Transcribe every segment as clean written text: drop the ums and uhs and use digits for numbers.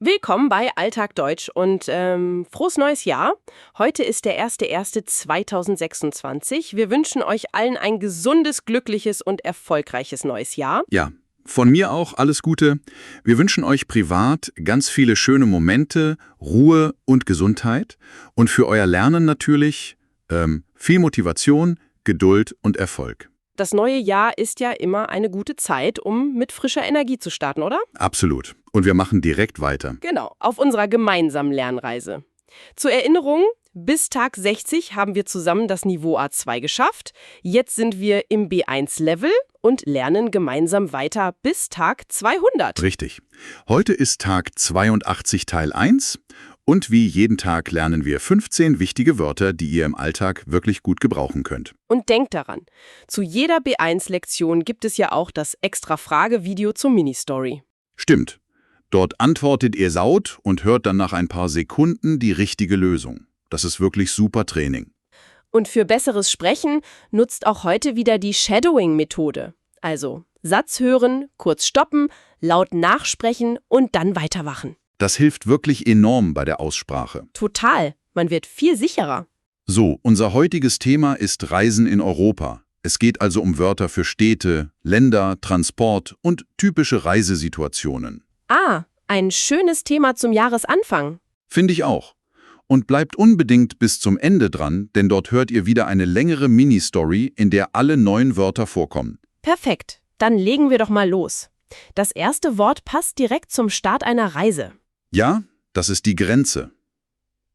Willkommen bei Alltag Deutsch und frohes neues Jahr. Heute ist der 1.1.2026. Wir wünschen euch allen ein gesundes, glückliches und erfolgreiches neues Jahr. Ja, von mir auch alles Gute. Wir wünschen euch privat ganz viele schöne Momente, Ruhe und Gesundheit. Und für euer Lernen natürlich viel Motivation, Geduld und Erfolg. Das neue Jahr ist ja immer eine gute Zeit, um mit frischer Energie zu starten, oder? Absolut. Und wir machen direkt weiter. Genau, auf unserer gemeinsamen Lernreise. Zur Erinnerung, bis Tag 60 haben wir zusammen das Niveau A2 geschafft. Jetzt sind wir im B1-Level und lernen gemeinsam weiter bis Tag 200. Richtig. Heute ist Tag 82 Teil 1 und wie jeden Tag lernen wir 15 wichtige Wörter, die ihr im Alltag wirklich gut gebrauchen könnt. Und denkt daran, zu jeder B1-Lektion gibt es ja auch das extra Fragevideo zur Mini-Story. Stimmt. Dort antwortet ihr laut und hört dann nach ein paar Sekunden die richtige Lösung. Das ist wirklich super Training. Und für besseres Sprechen nutzt auch heute wieder die Shadowing-Methode. Also Satz hören, kurz stoppen, laut nachsprechen und dann weitermachen. Das hilft wirklich enorm bei der Aussprache. Total. Man wird viel sicherer. So, unser heutiges Thema ist Reisen in Europa. Es geht also um Wörter für Städte, Länder, Transport und typische Reisesituationen. Ah, ein schönes Thema zum Jahresanfang. Finde ich auch. Und bleibt unbedingt bis zum Ende dran, denn dort hört ihr wieder eine längere Mini-Story, in der alle 9 Wörter vorkommen. Perfekt. Dann legen wir doch mal los. Das erste Wort passt direkt zum Start einer Reise. Ja, das ist die Grenze.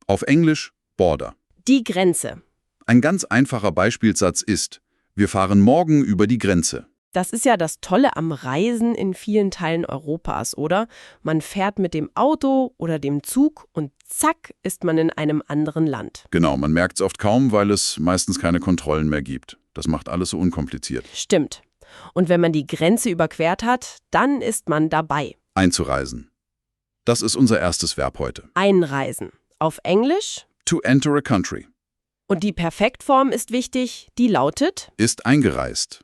Auf Englisch Border. Die Grenze. Ein ganz einfacher Beispielsatz ist: Wir fahren morgen über die Grenze. Das ist ja das Tolle am Reisen in vielen Teilen Europas, oder? Man fährt mit dem Auto oder dem Zug und zack ist man in einem anderen Land. Genau, man merkt es oft kaum, weil es meistens keine Kontrollen mehr gibt. Das macht alles so unkompliziert. Stimmt. Und wenn man die Grenze überquert hat, dann ist man dabei. Einzureisen. Das ist unser erstes Verb heute. Einreisen. Auf Englisch. To enter a country. Und die Perfektform ist wichtig, die lautet: Ist eingereist.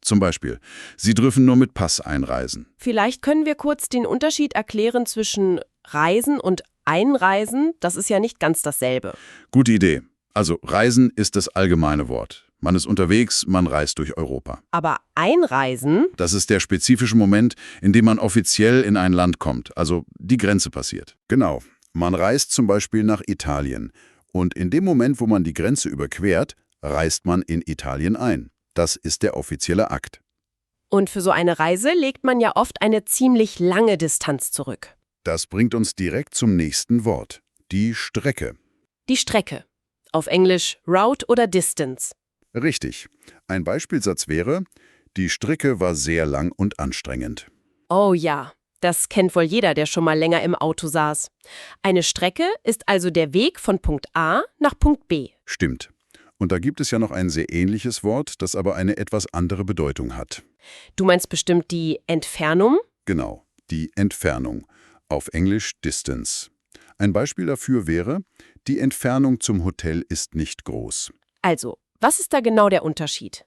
Zum Beispiel, Sie dürfen nur mit Pass einreisen. Vielleicht können wir kurz den Unterschied erklären zwischen Reisen und Einreisen. Das ist ja nicht ganz dasselbe. Gute Idee. Also Reisen ist das allgemeine Wort. Man ist unterwegs, man reist durch Europa. Aber Einreisen? Das ist der spezifische Moment, in dem man offiziell in ein Land kommt, also die Grenze passiert. Genau. Man reist zum Beispiel nach Italien. Und in dem Moment, wo man die Grenze überquert, reist man in Italien ein. Das ist der offizielle Akt. Und für so eine Reise legt man ja oft eine ziemlich lange Distanz zurück. Das bringt uns direkt zum nächsten Wort. Die Strecke. Die Strecke. Auf Englisch Route oder Distance. Richtig. Ein Beispielsatz wäre: Die Strecke war sehr lang und anstrengend. Oh ja, das kennt wohl jeder, der schon mal länger im Auto saß. Eine Strecke ist also der Weg von Punkt A nach Punkt B. Stimmt. Und da gibt es ja noch ein sehr ähnliches Wort, das aber eine etwas andere Bedeutung hat. Du meinst bestimmt die Entfernung? Genau, die Entfernung. Auf Englisch Distance. Ein Beispiel dafür wäre: Die Entfernung zum Hotel ist nicht groß. Also, was ist da genau der Unterschied?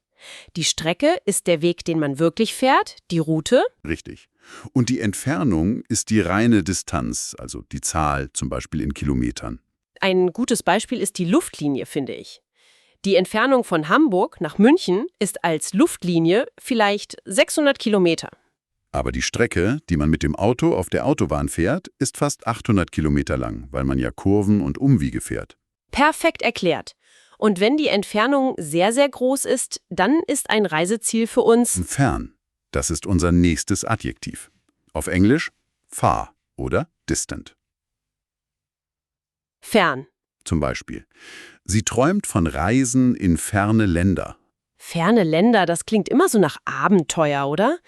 Die Strecke ist der Weg, den man wirklich fährt, die Route. Richtig. Und die Entfernung ist die reine Distanz, also die Zahl zum Beispiel in Kilometern. Ein gutes Beispiel ist die Luftlinie, finde ich. Die Entfernung von Hamburg nach München ist als Luftlinie vielleicht 600 Kilometer. Aber die Strecke, die man mit dem Auto auf der Autobahn fährt, ist fast 800 Kilometer lang, weil man ja Kurven und Umwege fährt. Perfekt erklärt. Und wenn die Entfernung sehr, sehr groß ist, dann ist ein Reiseziel für uns Fern. Das ist unser nächstes Adjektiv. Auf Englisch far oder distant. fern. Zum Beispiel: Sie träumt von Reisen in ferne Länder. Ferne Länder, das klingt immer so nach Abenteuer, oder?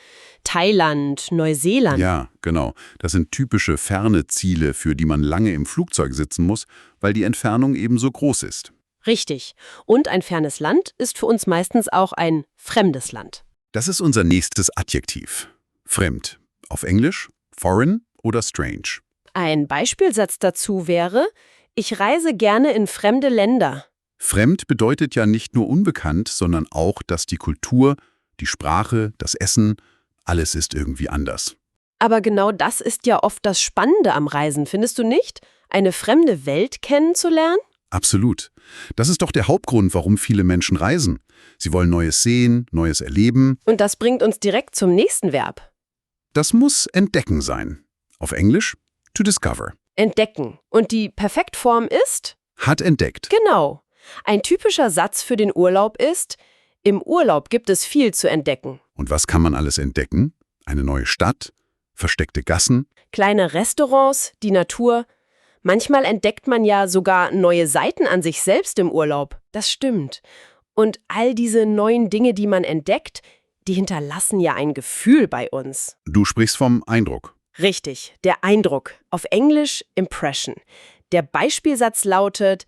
Thailand, Neuseeland. Ja, genau. Das sind typische ferne Ziele, für die man lange im Flugzeug sitzen muss, weil die Entfernung eben so groß ist. Richtig. Und ein fernes Land ist für uns meistens auch ein fremdes Land. Das ist unser nächstes Adjektiv. Fremd. Auf Englisch foreign oder strange. Ein Beispielsatz dazu wäre: Ich reise gerne in fremde Länder. Fremd bedeutet ja nicht nur unbekannt, sondern auch, dass die Kultur, die Sprache, das Essen, alles ist irgendwie anders. Aber genau das ist ja oft das Spannende am Reisen, findest du nicht? Eine fremde Welt kennenzulernen? Absolut. Das ist doch der Hauptgrund, warum viele Menschen reisen. Sie wollen Neues sehen, Neues erleben. Und das bringt uns direkt zum nächsten Verb. Das muss entdecken sein. Auf Englisch to discover. Entdecken. Und die Perfektform ist? Hat entdeckt. Genau. Ein typischer Satz für den Urlaub ist: Im Urlaub gibt es viel zu entdecken. Und was kann man alles entdecken? Eine neue Stadt? Versteckte Gassen? Kleine Restaurants, die Natur. Manchmal entdeckt man ja sogar neue Seiten an sich selbst im Urlaub. Das stimmt. Und all diese neuen Dinge, die man entdeckt, die hinterlassen ja ein Gefühl bei uns. Du sprichst vom Eindruck. Richtig, der Eindruck. Auf Englisch Impression. Der Beispielsatz lautet: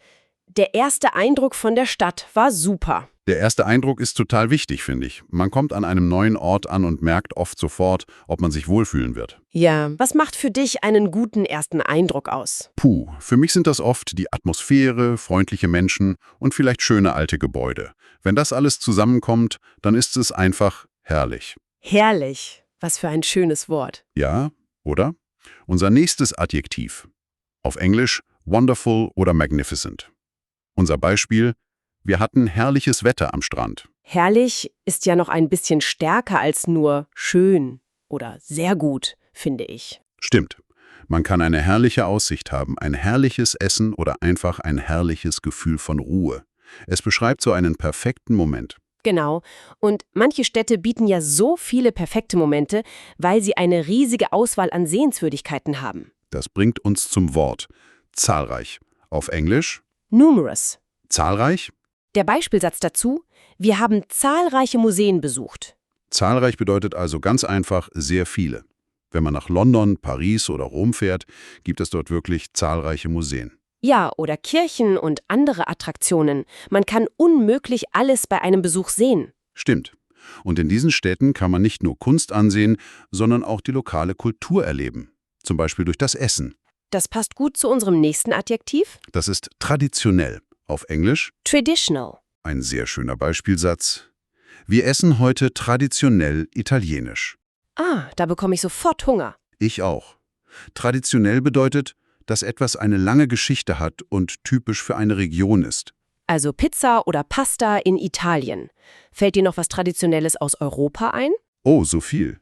Der erste Eindruck von der Stadt war super. Der erste Eindruck ist total wichtig, finde ich. Man kommt an einem neuen Ort an und merkt oft sofort, ob man sich wohlfühlen wird. Ja, was macht für dich einen guten ersten Eindruck aus? Puh, für mich sind das oft die Atmosphäre, freundliche Menschen und vielleicht schöne alte Gebäude. Wenn das alles zusammenkommt, dann ist es einfach herrlich. Herrlich. Was für ein schönes Wort. Ja, oder? Unser nächstes Adjektiv. Auf Englisch wonderful oder magnificent. Unser Beispiel: Wir hatten herrliches Wetter am Strand. Herrlich ist ja noch ein bisschen stärker als nur schön oder sehr gut, finde ich. Stimmt. Man kann eine herrliche Aussicht haben, ein herrliches Essen oder einfach ein herrliches Gefühl von Ruhe. Es beschreibt so einen perfekten Moment. Genau. Und manche Städte bieten ja so viele perfekte Momente, weil sie eine riesige Auswahl an Sehenswürdigkeiten haben. Das bringt uns zum Wort zahlreich. Auf Englisch Numerous. zahlreich. Der Beispielsatz dazu: Wir haben zahlreiche Museen besucht. Zahlreich bedeutet also ganz einfach sehr viele. Wenn man nach London, Paris oder Rom fährt, gibt es dort wirklich zahlreiche Museen. Ja, oder Kirchen und andere Attraktionen. Man kann unmöglich alles bei einem Besuch sehen. Stimmt. Und in diesen Städten kann man nicht nur Kunst ansehen, sondern auch die lokale Kultur erleben. Zum Beispiel durch das Essen. Das passt gut zu unserem nächsten Adjektiv. Das ist traditionell. Auf Englisch Traditional. ein sehr schöner Beispielsatz. Wir essen heute traditionell italienisch. Ah, da bekomme ich sofort Hunger. Ich auch. Traditionell bedeutet, dass etwas eine lange Geschichte hat und typisch für eine Region ist. Also Pizza oder Pasta in Italien. Fällt dir noch was Traditionelles aus Europa ein? Oh, so viel.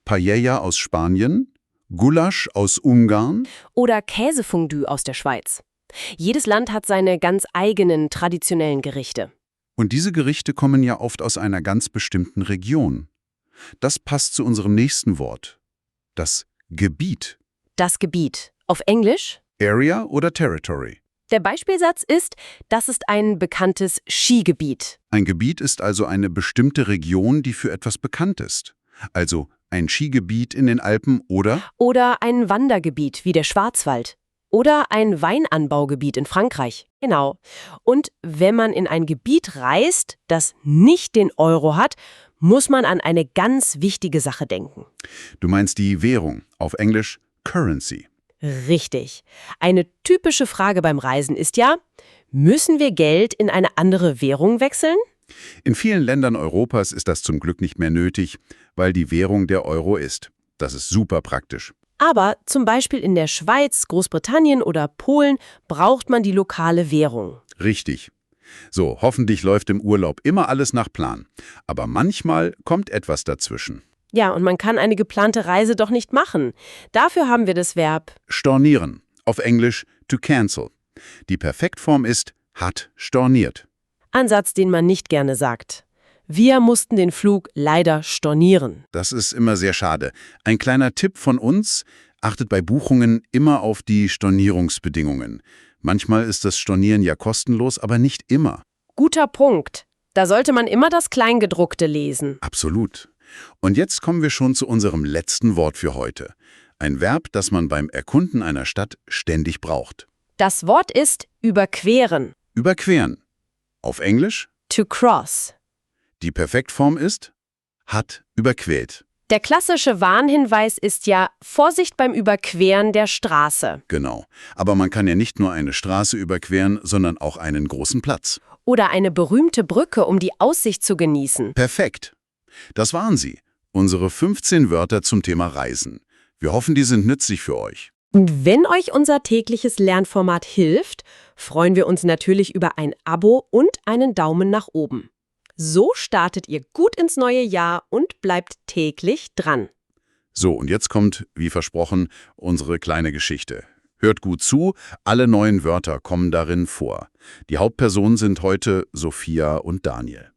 Paella aus Spanien, Gulasch aus Ungarn. Oder Käsefondue aus der Schweiz. Jedes Land hat seine ganz eigenen traditionellen Gerichte. Und diese Gerichte kommen ja oft aus einer ganz bestimmten Region. Das passt zu unserem nächsten Wort. Das Gebiet. Das Gebiet. Auf Englisch? Area oder Territory. Der Beispielsatz ist: Das ist ein bekanntes Skigebiet. Ein Gebiet ist also eine bestimmte Region, die für etwas bekannt ist. Also ein Skigebiet in den Alpen oder Oder ein Wandergebiet wie der Schwarzwald. Oder ein Weinanbaugebiet in Frankreich. Genau. Und wenn man in ein Gebiet reist, das nicht den Euro hat, muss man an eine ganz wichtige Sache denken. du meinst die Währung, auf Englisch Currency. Richtig. Eine typische Frage beim Reisen ist ja: Müssen wir Geld in eine andere Währung wechseln? In vielen Ländern Europas ist das zum Glück nicht mehr nötig, weil die Währung der Euro ist. Das ist super praktisch. Aber zum Beispiel in der Schweiz, Großbritannien oder Polen braucht man die lokale Währung. Richtig. So, hoffentlich läuft im Urlaub immer alles nach Plan. Aber manchmal kommt etwas dazwischen. Ja, und man kann eine geplante Reise doch nicht machen. Dafür haben wir das Verb. Stornieren, auf Englisch to cancel. Die Perfektform ist hat storniert. Ansatz, den man nicht gerne sagt. Wir mussten den Flug leider stornieren. Das ist immer sehr schade. Ein kleiner Tipp von uns: Achtet bei Buchungen immer auf die Stornierungsbedingungen. Manchmal ist das Stornieren ja kostenlos, aber nicht immer. Guter Punkt. Da sollte man immer das Kleingedruckte lesen. Absolut. Und jetzt kommen wir schon zu unserem letzten Wort für heute. Ein Verb, das man beim Erkunden einer Stadt ständig braucht. Das Wort ist überqueren. Überqueren. Auf Englisch, To cross. die Perfektform ist hat überquert. Der klassische Warnhinweis ist ja: Vorsicht beim Überqueren der Straße. Genau. Aber man kann ja nicht nur eine Straße überqueren, sondern auch einen großen Platz. Oder eine berühmte Brücke, um die Aussicht zu genießen. Perfekt. Das waren sie. Unsere 15 Wörter zum Thema Reisen. Wir hoffen, die sind nützlich für euch. Und wenn euch unser tägliches Lernformat hilft, freuen wir uns natürlich über ein Abo und einen Daumen nach oben. So startet ihr gut ins neue Jahr und bleibt täglich dran. So, und jetzt kommt, wie versprochen, unsere kleine Geschichte. Hört gut zu, alle neuen Wörter kommen darin vor. Die Hauptpersonen sind heute Sophia und Daniel.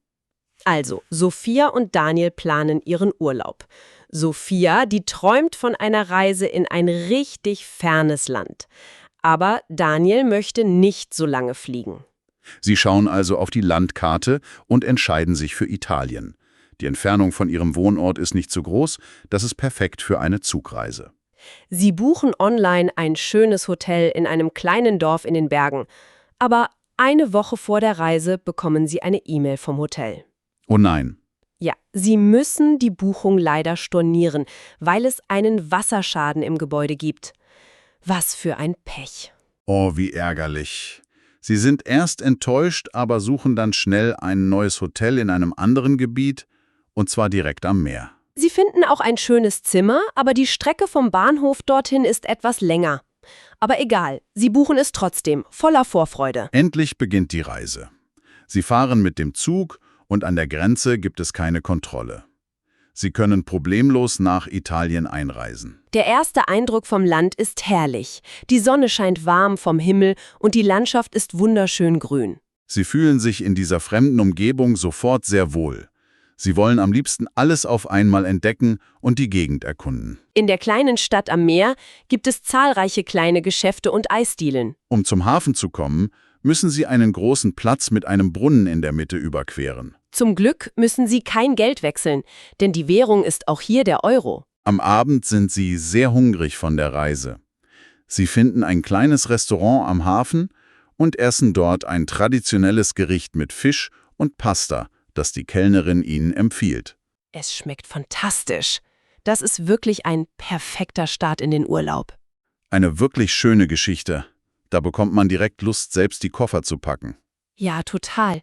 Also, Sophia und Daniel planen ihren Urlaub. Sophia, die träumt von einer Reise in ein richtig fernes Land. Aber Daniel möchte nicht so lange fliegen. Sie schauen also auf die Landkarte und entscheiden sich für Italien. Die Entfernung von ihrem Wohnort ist nicht so groß, das ist perfekt für eine Zugreise. Sie buchen online ein schönes Hotel in einem kleinen Dorf in den Bergen. Aber eine Woche vor der Reise bekommen sie eine E-Mail vom Hotel. Oh nein. Ja, sie müssen die Buchung leider stornieren, weil es einen Wasserschaden im Gebäude gibt. Was für ein Pech. Oh, wie ärgerlich. Sie sind erst enttäuscht, aber suchen dann schnell ein neues Hotel in einem anderen Gebiet, und zwar direkt am Meer. Sie finden auch ein schönes Zimmer, aber die Strecke vom Bahnhof dorthin ist etwas länger. Aber egal, sie buchen es trotzdem, voller Vorfreude. Endlich beginnt die Reise. Sie fahren mit dem Zug und an der Grenze gibt es keine Kontrolle. Sie können problemlos nach Italien einreisen. Der erste Eindruck vom Land ist herrlich. Die Sonne scheint warm vom Himmel und die Landschaft ist wunderschön grün. Sie fühlen sich in dieser fremden Umgebung sofort sehr wohl. Sie wollen am liebsten alles auf einmal entdecken und die Gegend erkunden. In der kleinen Stadt am Meer gibt es zahlreiche kleine Geschäfte und Eisdielen. Um zum Hafen zu kommen, müssen sie einen großen Platz mit einem Brunnen in der Mitte überqueren. Zum Glück müssen sie kein Geld wechseln, denn die Währung ist auch hier der Euro. Am Abend sind sie sehr hungrig von der Reise. Sie finden ein kleines Restaurant am Hafen und essen dort ein traditionelles Gericht mit Fisch und Pasta, das die Kellnerin ihnen empfiehlt. Es schmeckt fantastisch. Das ist wirklich ein perfekter Start in den Urlaub. Eine wirklich schöne Geschichte. Da bekommt man direkt Lust, selbst die Koffer zu packen. Ja, total.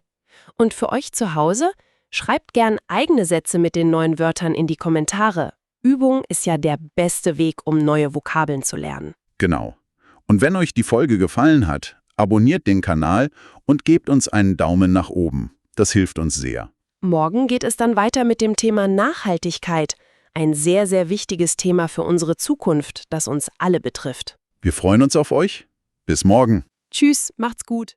Und für euch zu Hause, schreibt gern eigene Sätze mit den neuen Wörtern in die Kommentare. Übung ist ja der beste Weg, um neue Vokabeln zu lernen. Genau. Und wenn euch die Folge gefallen hat, abonniert den Kanal und gebt uns einen Daumen nach oben. Das hilft uns sehr. Morgen geht es dann weiter mit dem Thema Nachhaltigkeit. Ein sehr, sehr wichtiges Thema für unsere Zukunft, das uns alle betrifft. Wir freuen uns auf euch. Bis morgen. Tschüss, macht's gut.